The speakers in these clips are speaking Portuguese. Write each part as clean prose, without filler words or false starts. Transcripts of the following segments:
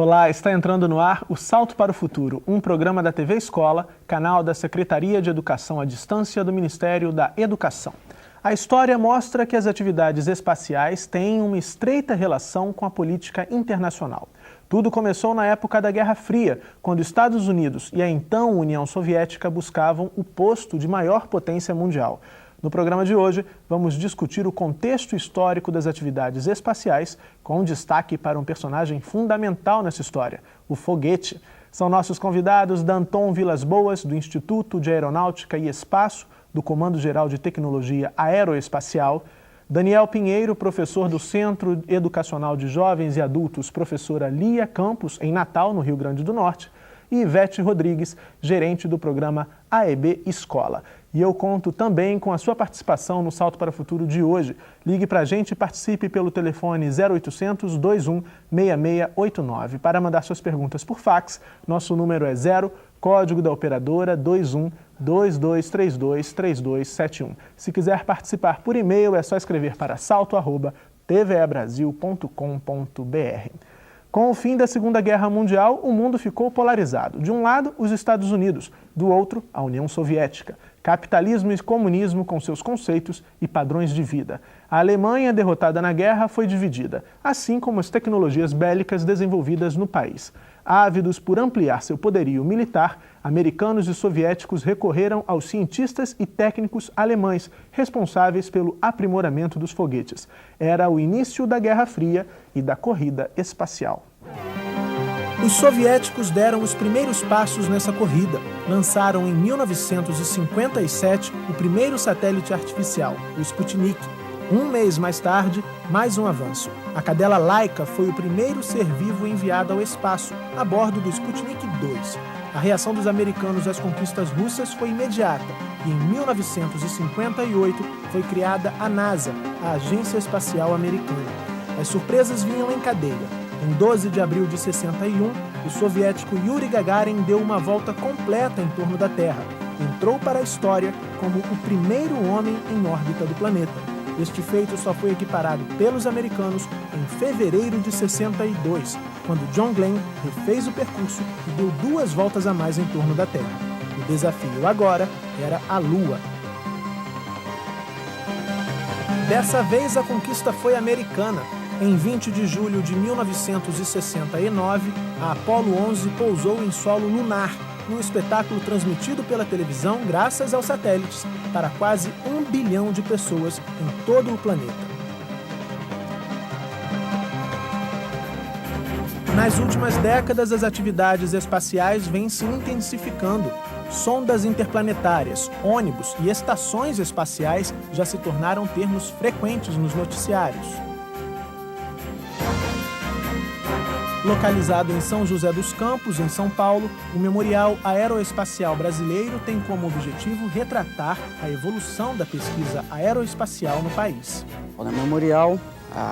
Olá, está entrando no ar o Salto para o Futuro, um programa da TV Escola, canal da Secretaria de Educação à Distância do Ministério da Educação. A história mostra que as atividades espaciais têm uma estreita relação com a política internacional. Tudo começou na época da Guerra Fria, quando Estados Unidos e a então União Soviética buscavam o posto de maior potência mundial. No programa de hoje, vamos discutir o contexto histórico das atividades espaciais, com destaque para um personagem fundamental nessa história, o foguete. São nossos convidados Danton Vilas Boas, do Instituto de Aeronáutica e Espaço, do Comando Geral de Tecnologia Aeroespacial, Daniel Pinheiro, professor do Centro Educacional de Jovens e Adultos, professora Lia Campos, em Natal, no Rio Grande do Norte, e Ivete Rodrigues, gerente do programa AEB Escola. E eu conto também com a sua participação no Salto para o Futuro de hoje. Ligue para a gente e participe pelo telefone 0800 21 6689. Para mandar suas perguntas por fax, nosso número é 0, código da operadora 21 2232 3271. Se quiser participar por e-mail, é só escrever para salto@tvebrasil.com.br. Com o fim da Segunda Guerra Mundial, o mundo ficou polarizado. De um lado, os Estados Unidos, do outro, a União Soviética. Capitalismo e comunismo com seus conceitos e padrões de vida. A Alemanha, derrotada na guerra, foi dividida, assim como as tecnologias bélicas desenvolvidas no país. Ávidos por ampliar seu poderio militar, americanos e soviéticos recorreram aos cientistas e técnicos alemães responsáveis pelo aprimoramento dos foguetes. Era o início da Guerra Fria e da corrida espacial. Os soviéticos deram os primeiros passos nessa corrida. Lançaram em 1957 o primeiro satélite artificial, o Sputnik. Um mês mais tarde, mais um avanço. A cadela Laika foi o primeiro ser vivo enviado ao espaço, a bordo do Sputnik 2. A reação dos americanos às conquistas russas foi imediata e em 1958 foi criada a NASA, a Agência Espacial Americana. As surpresas vinham em cadeia. Em 12 de abril de 61, o soviético Yuri Gagarin deu uma volta completa em torno da Terra. Entrou para a história como o primeiro homem em órbita do planeta. Este feito só foi equiparado pelos americanos em fevereiro de 62, quando John Glenn refez o percurso e deu 2 voltas a mais em torno da Terra. O desafio agora era a Lua. Dessa vez a conquista foi americana. Em 20 de julho de 1969, a Apollo 11 pousou em solo lunar, num espetáculo transmitido pela televisão graças aos satélites para quase 1 bilhão de pessoas em todo o planeta. Nas últimas décadas, as atividades espaciais vêm se intensificando. Sondas interplanetárias, ônibus e estações espaciais já se tornaram termos frequentes nos noticiários. Localizado em São José dos Campos, em São Paulo, o Memorial Aeroespacial Brasileiro tem como objetivo retratar a evolução da pesquisa aeroespacial no país. O Memorial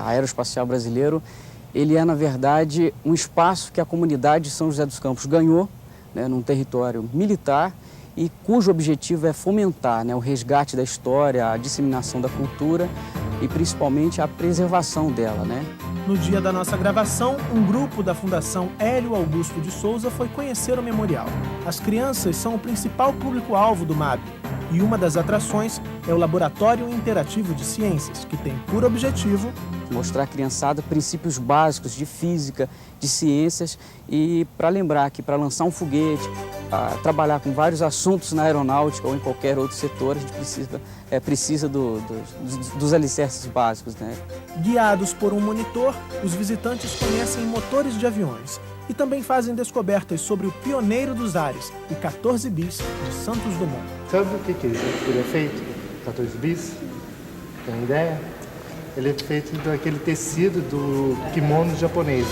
Aeroespacial Brasileiro, ele é, na verdade, um espaço que a comunidade de São José dos Campos ganhou, num território militar, e cujo objetivo é fomentar, o resgate da história, a disseminação da cultura e, principalmente, a preservação dela, No dia da nossa gravação, um grupo da Fundação Hélio Augusto de Souza foi conhecer o memorial. As crianças são o principal público-alvo do MAB e uma das atrações é o Laboratório Interativo de Ciências, que tem por objetivo mostrar à criançada princípios básicos de física, de ciências e para lembrar que para lançar um foguete, trabalhar com vários assuntos na aeronáutica ou em qualquer outro setor, a gente precisa dos alicerces básicos. Guiados por um monitor, os visitantes conhecem motores de aviões e também fazem descobertas sobre o pioneiro dos ares, o 14 bis de Santos Dumont. Sabe o que ele é feito? 14 bis? Tem ideia? Ele é feito daquele tecido do kimono japonês.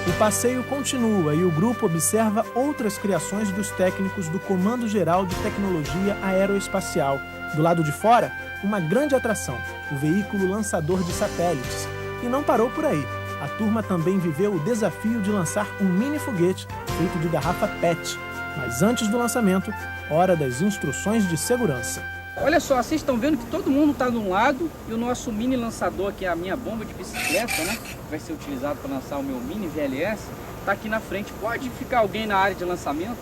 O passeio continua e o grupo observa outras criações dos técnicos do Comando Geral de Tecnologia Aeroespacial. Do lado de fora, uma grande atração, o veículo lançador de satélites. E não parou por aí. A turma também viveu o desafio de lançar um mini foguete feito de garrafa PET. Mas antes do lançamento, hora das instruções de segurança. Olha só, vocês estão vendo que todo mundo está de um lado e o nosso mini lançador, que é a minha bomba de bicicleta, que vai ser utilizado para lançar o meu mini VLS, tá aqui na frente. Pode ficar alguém na área de lançamento?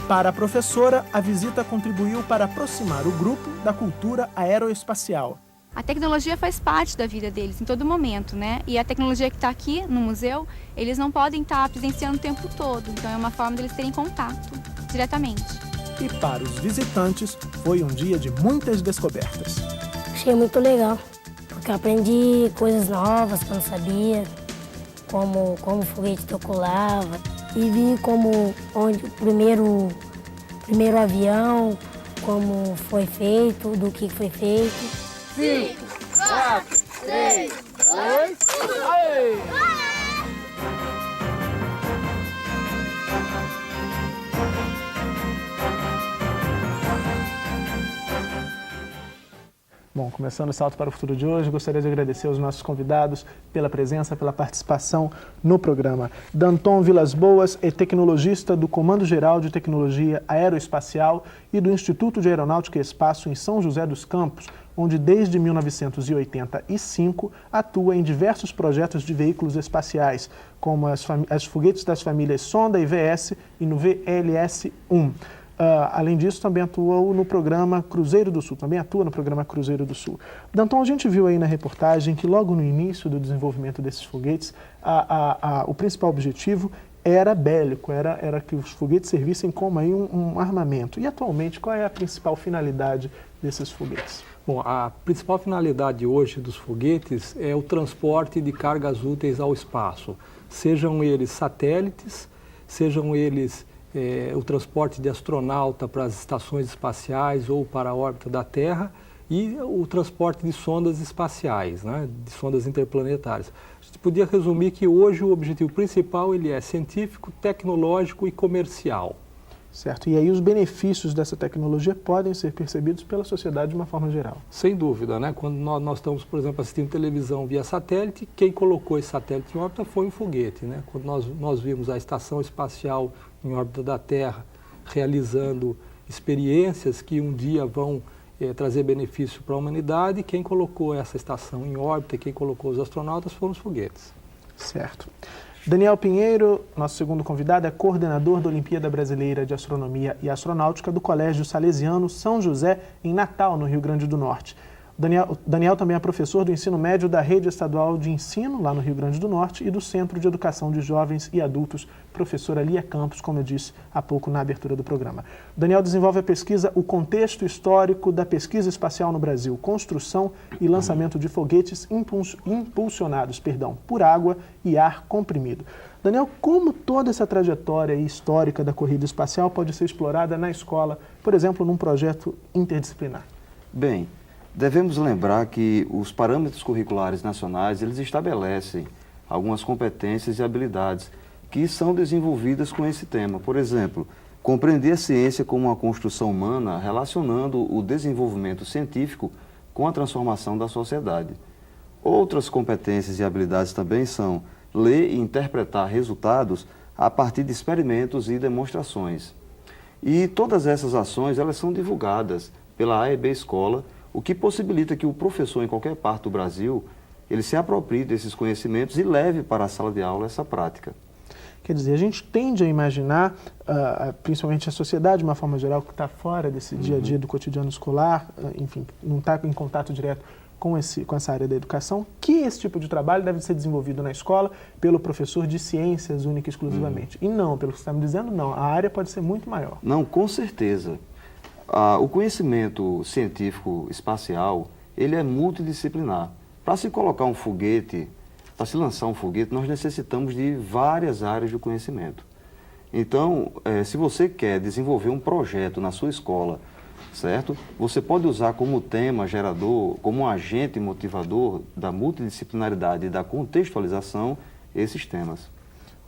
Para a professora, a visita contribuiu para aproximar o grupo da cultura aeroespacial. A tecnologia faz parte da vida deles em todo momento, né? E a tecnologia que está aqui no museu, eles não podem estar presenciando o tempo todo. Então é uma forma deles terem contato diretamente. E para os visitantes, foi um dia de muitas descobertas. Achei muito legal, porque eu aprendi coisas novas que eu não sabia, como o foguete decolava, e vi onde o primeiro avião, como foi feito, do que foi feito. 5, 4, 3, 2, aí! Bom, começando o Salto para o Futuro de hoje, gostaria de agradecer aos nossos convidados pela presença, pela participação no programa. Danton Vilas Boas é tecnologista do Comando Geral de Tecnologia Aeroespacial e do Instituto de Aeronáutica e Espaço em São José dos Campos, onde desde 1985 atua em diversos projetos de veículos espaciais, como as foguetes das famílias Sonda e VS e no VLS-1. Além disso, também atuou no programa Cruzeiro do Sul, Danton, a gente viu aí na reportagem que logo no início do desenvolvimento desses foguetes, o principal objetivo era bélico, era que os foguetes servissem como aí um armamento. E atualmente, qual é a principal finalidade desses foguetes? Bom, a principal finalidade hoje dos foguetes é o transporte de cargas úteis ao espaço, sejam eles satélites, sejam eles o transporte de astronauta para as estações espaciais ou para a órbita da Terra e o transporte de sondas espaciais, né, de sondas interplanetárias. A gente podia resumir que hoje o objetivo principal ele é científico, tecnológico e comercial. Certo. E aí os benefícios dessa tecnologia podem ser percebidos pela sociedade de uma forma geral. Sem dúvida, né? Quando nós estamos, por exemplo, assistindo televisão via satélite, quem colocou esse satélite em órbita foi um foguete, né? Quando nós vimos a Estação Espacial em órbita da Terra realizando experiências que um dia vão trazer benefício para a humanidade, quem colocou essa estação em órbita, quem colocou os astronautas foram os foguetes. Certo. Daniel Pinheiro, nosso segundo convidado, é coordenador da Olimpíada Brasileira de Astronomia e Astronáutica do Colégio Salesiano São José, em Natal, no Rio Grande do Norte. Daniel também é professor do ensino médio da Rede Estadual de Ensino, lá no Rio Grande do Norte, e do Centro de Educação de Jovens e Adultos, professora Lia Campos, como eu disse há pouco na abertura do programa. Daniel desenvolve a pesquisa O Contexto Histórico da Pesquisa Espacial no Brasil, Construção e Lançamento de Foguetes impulsionados por água e ar comprimido. Daniel, como toda essa trajetória histórica da corrida espacial pode ser explorada na escola, por exemplo, num projeto interdisciplinar? Bem, devemos lembrar que os parâmetros curriculares nacionais, eles estabelecem algumas competências e habilidades que são desenvolvidas com esse tema. Por exemplo, compreender a ciência como uma construção humana, relacionando o desenvolvimento científico com a transformação da sociedade. Outras competências e habilidades também são ler e interpretar resultados a partir de experimentos e demonstrações. E todas essas ações, elas são divulgadas pela AEB Escola, o que possibilita que o professor em qualquer parte do Brasil, ele se aproprie desses conhecimentos e leve para a sala de aula essa prática. Quer dizer, a gente tende a imaginar, principalmente a sociedade de uma forma geral, que está fora desse dia a dia do cotidiano escolar, enfim, não está em contato direto com essa área da educação, que esse tipo de trabalho deve ser desenvolvido na escola pelo professor de ciências única e exclusivamente. E não, pelo que você está me dizendo, não, a área pode ser muito maior. Não, com certeza. O conhecimento científico espacial, ele é multidisciplinar. Para se colocar um foguete, para se lançar um foguete, nós necessitamos de várias áreas de conhecimento. Então, se você quer desenvolver um projeto na sua escola, certo? Você pode usar como tema gerador, como um agente motivador da multidisciplinaridade e da contextualização esses temas.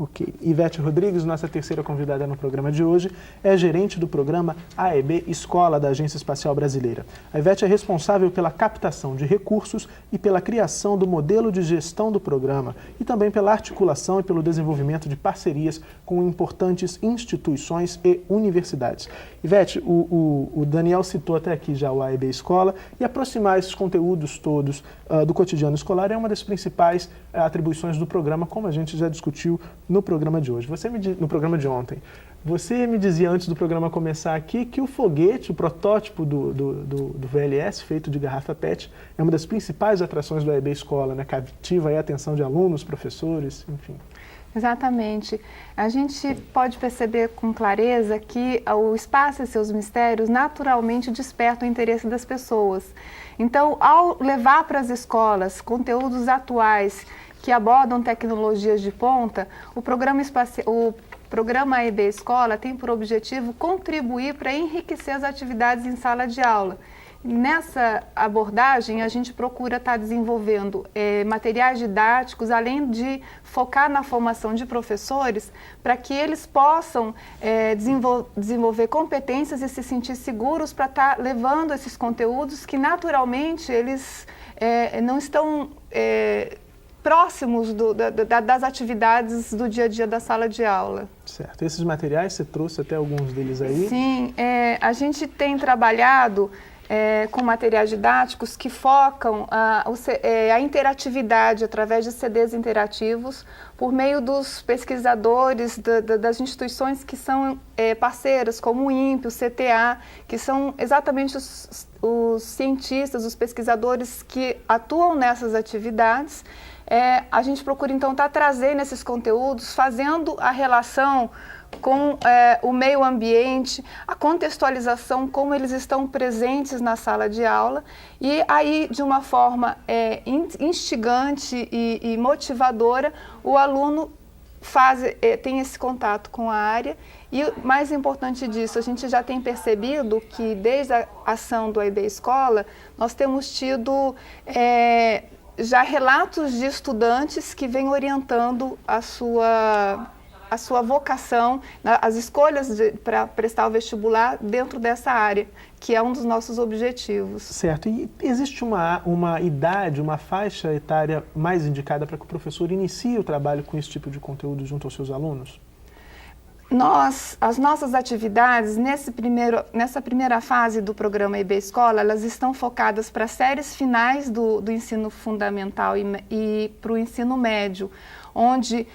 Ok. Ivete Rodrigues, nossa terceira convidada no programa de hoje, é gerente do programa AEB Escola da Agência Espacial Brasileira. A Ivete é responsável pela captação de recursos e pela criação do modelo de gestão do programa e também pela articulação e pelo desenvolvimento de parcerias com importantes instituições e universidades. Ivete, o Daniel citou até aqui já o AEB Escola e aproximar esses conteúdos todos do cotidiano escolar é uma das principais atribuições do programa, como a gente já discutiu no programa de hoje. No programa de ontem. Você me dizia antes do programa começar aqui que o foguete, o protótipo do VLS, feito de garrafa PET, é uma das principais atrações do AEB Escola, né? Cativa aí a atenção de alunos, professores, enfim. Exatamente. A gente pode perceber com clareza que o espaço e seus mistérios naturalmente despertam o interesse das pessoas. Então, ao levar para as escolas conteúdos atuais que abordam tecnologias de ponta, o programa AEB Escola tem por objetivo contribuir para enriquecer as atividades em sala de aula. Nessa abordagem, a gente procura estar desenvolvendo materiais didáticos, além de focar na formação de professores, para que eles possam desenvolver competências e se sentir seguros para estar levando esses conteúdos que, naturalmente, eles não estão próximos das atividades do dia a dia da sala de aula. Certo. Esses materiais, você trouxe até alguns deles aí? Sim, a gente tem trabalhado com materiais didáticos que focam a interatividade através de CDs interativos por meio dos pesquisadores das instituições que são parceiras, como o INPE, o CTA, que são exatamente os cientistas, os pesquisadores que atuam nessas atividades. A gente procura, então, estar trazendo esses conteúdos, fazendo a relação com o meio ambiente, a contextualização, como eles estão presentes na sala de aula, e aí, de uma forma instigante e motivadora, o aluno tem esse contato com a área. E mais importante disso, a gente já tem percebido que desde a ação do AEB Escola, nós temos tido já relatos de estudantes que vêm orientando a sua vocação, as escolhas para prestar o vestibular dentro dessa área, que é um dos nossos objetivos. Certo. E existe uma idade, uma faixa etária mais indicada para que o professor inicie o trabalho com esse tipo de conteúdo junto aos seus alunos? As nossas atividades, nessa primeira fase do programa AEB Escola, elas estão focadas para as séries finais do ensino fundamental e para o ensino médio, onde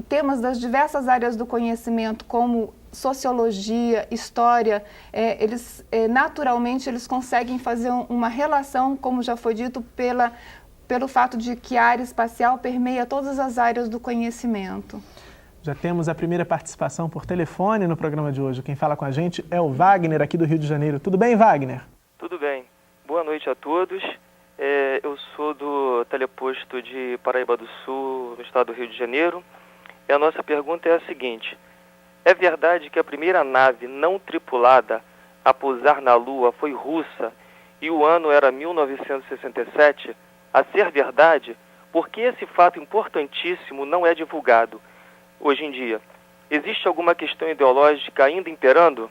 temas das diversas áreas do conhecimento, como sociologia, história, naturalmente eles conseguem fazer uma relação, como já foi dito, pelo fato de que a área espacial permeia todas as áreas do conhecimento. Já temos a primeira participação por telefone no programa de hoje. Quem fala com a gente é o Wagner, aqui do Rio de Janeiro. Tudo bem, Wagner? Tudo bem. Boa noite a todos. Eu sou do teleposto de Paraíba do Sul, no estado do Rio de Janeiro. E a nossa pergunta é a seguinte: é verdade que a primeira nave não tripulada a pousar na Lua foi russa e o ano era 1967? A ser verdade, por que esse fato importantíssimo não é divulgado hoje em dia? Existe alguma questão ideológica ainda imperando?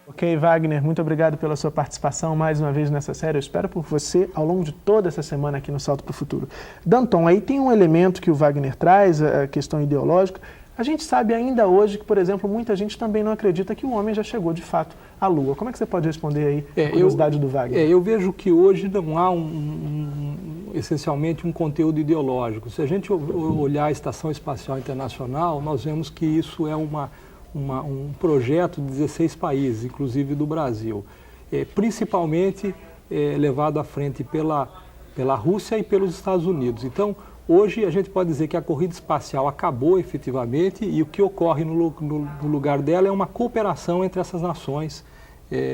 Ok, Wagner, muito obrigado pela sua participação mais uma vez nessa série. Eu espero por você ao longo de toda essa semana aqui no Salto para o Futuro. Danton, aí tem um elemento que o Wagner traz, a questão ideológica. A gente sabe ainda hoje que, por exemplo, muita gente também não acredita que o homem já chegou de fato à Lua. Como é que você pode responder aí a curiosidade do Wagner? Eu vejo que hoje não há essencialmente um conteúdo ideológico. Se a gente olhar a Estação Espacial Internacional, nós vemos que isso é um projeto de 16 países, inclusive do Brasil, principalmente levado à frente pela Rússia e pelos Estados Unidos. Então, hoje a gente pode dizer que a corrida espacial acabou efetivamente e o que ocorre no lugar dela é uma cooperação entre essas nações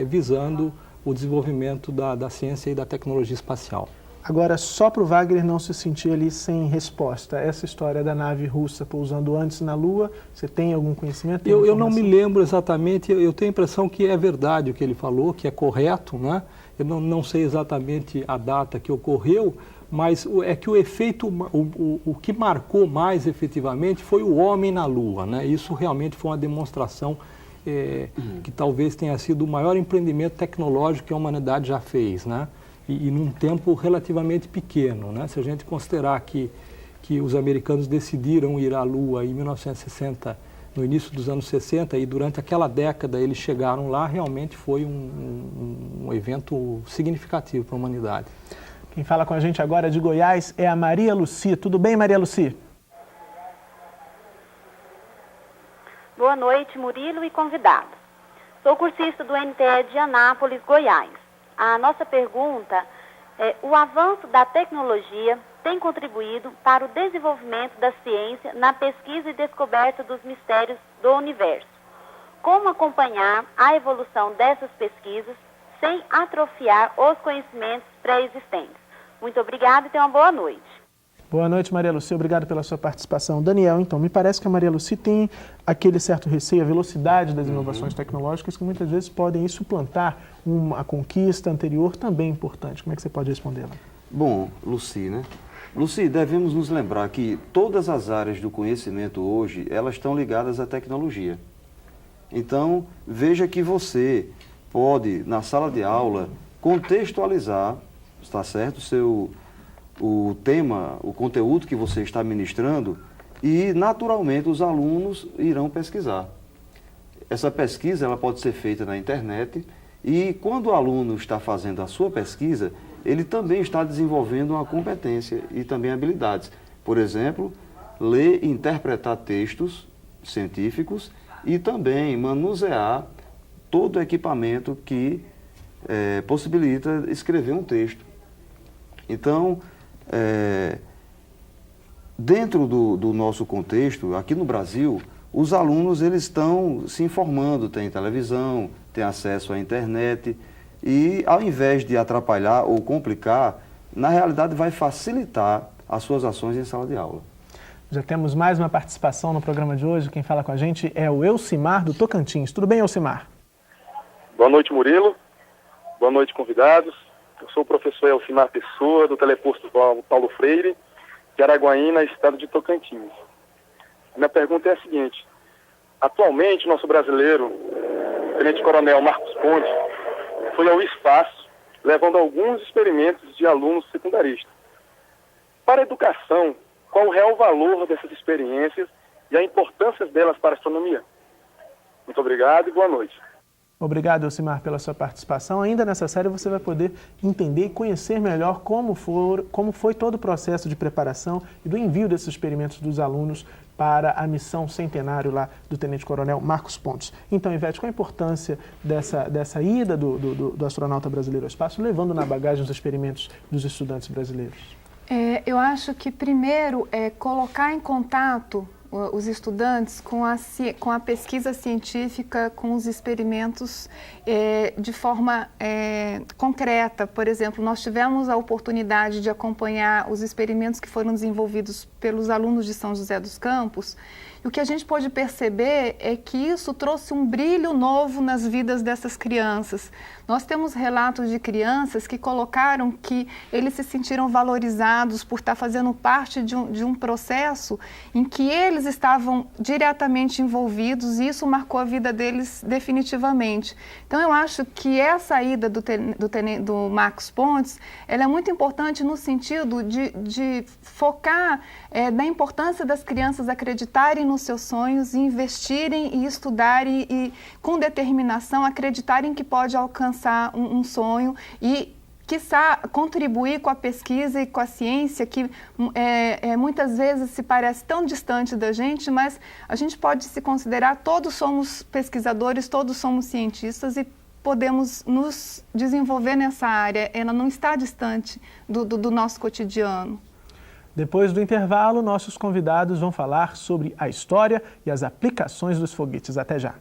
visando o desenvolvimento da ciência e da tecnologia espacial. Agora, só para o Wagner não se sentir ali sem resposta, essa história da nave russa pousando antes na Lua, você tem algum conhecimento? Eu não me lembro exatamente, eu tenho a impressão que é verdade o que ele falou, que é correto, né? Eu não sei exatamente a data que ocorreu, mas é que o efeito, o que marcou mais efetivamente foi o homem na Lua, né? Isso realmente foi uma demonstração que talvez tenha sido o maior empreendimento tecnológico que a humanidade já fez, né? E num tempo relativamente pequeno, né? Se a gente considerar que os americanos decidiram ir à Lua em 1960, no início dos anos 60, e durante aquela década eles chegaram lá, realmente foi um evento significativo para a humanidade. Quem fala com a gente agora de Goiás é a Maria Lucia. Tudo bem, Maria Lucia? Boa noite, Murilo e convidados. Sou cursista do NTE de Anápolis, Goiás. A nossa pergunta é: o avanço da tecnologia tem contribuído para o desenvolvimento da ciência na pesquisa e descoberta dos mistérios do universo. Como acompanhar a evolução dessas pesquisas sem atrofiar os conhecimentos pré-existentes? Muito obrigada e tenha uma boa noite. Boa noite, Maria Lucia. Obrigado pela sua participação. Daniel, então, me parece que a Maria Lucia tem aquele certo receio, a velocidade das inovações tecnológicas que muitas vezes podem suplantar uma conquista anterior também importante. Como é que você pode respondê-la? Bom, Luci, né? Luci, devemos nos lembrar que todas as áreas do conhecimento hoje, elas estão ligadas à tecnologia. Então, veja que você pode, na sala de aula, contextualizar, está certo, o tema, o conteúdo que você está ministrando e, naturalmente, os alunos irão pesquisar. Essa pesquisa ela pode ser feita na internet e, quando o aluno está fazendo a sua pesquisa, ele também está desenvolvendo uma competência e também habilidades. Por exemplo, ler e interpretar textos científicos e também manusear todo o equipamento que possibilita escrever um texto. Então, dentro do nosso contexto, aqui no Brasil, os alunos eles estão se informando, tem televisão, tem acesso à internet e, ao invés de atrapalhar ou complicar, na realidade vai facilitar as suas ações em sala de aula. Já temos mais uma participação no programa de hoje. Quem fala com a gente é o Elcimar, do Tocantins. Tudo bem, Elcimar? Boa noite, Murilo. Boa noite, convidados. Eu sou o professor Elcimar Pessoa, do Teleposto Paulo Freire, de Araguaína, estado de Tocantins. A minha pergunta é a seguinte: atualmente, o nosso brasileiro, o tenente-coronel Marcos Pontes, foi ao espaço, levando alguns experimentos de alunos secundaristas. Para a educação, qual o real valor dessas experiências e a importância delas para a astronomia? Muito obrigado e boa noite. Obrigado, Elcimar, pela sua participação. Ainda nessa série você vai poder entender e conhecer melhor como foi todo o processo de preparação e do envio desses experimentos dos alunos para a missão centenário lá do Tenente-Coronel Marcos Pontes. Então, Ivete, qual a importância dessa ida do astronauta brasileiro ao espaço, levando na bagagem os experimentos dos estudantes brasileiros? Eu acho que, primeiro, é colocar em contato os estudantes com a pesquisa científica, com os experimentos de forma concreta. Por exemplo, nós tivemos a oportunidade de acompanhar os experimentos que foram desenvolvidos pelos alunos de São José dos Campos, e o que a gente pôde perceber é que isso trouxe um brilho novo nas vidas dessas crianças. Nós temos relatos de crianças que colocaram que eles se sentiram valorizados por estar fazendo parte de um processo em que eles estavam diretamente envolvidos, e isso marcou a vida deles definitivamente. Então, eu acho que essa ida do Marcos Pontes, ela é muito importante no sentido de focar na importância das crianças acreditarem nos seus sonhos, e investirem e estudarem e com determinação acreditarem que pode alcançar um sonho e, quiçá, contribuir com a pesquisa e com a ciência, que muitas vezes se parece tão distante da gente, mas a gente pode se considerar, todos somos pesquisadores, todos somos cientistas e podemos nos desenvolver nessa área. Ela não está distante do nosso cotidiano. Depois do intervalo, nossos convidados vão falar sobre a história e as aplicações dos foguetes. Até já!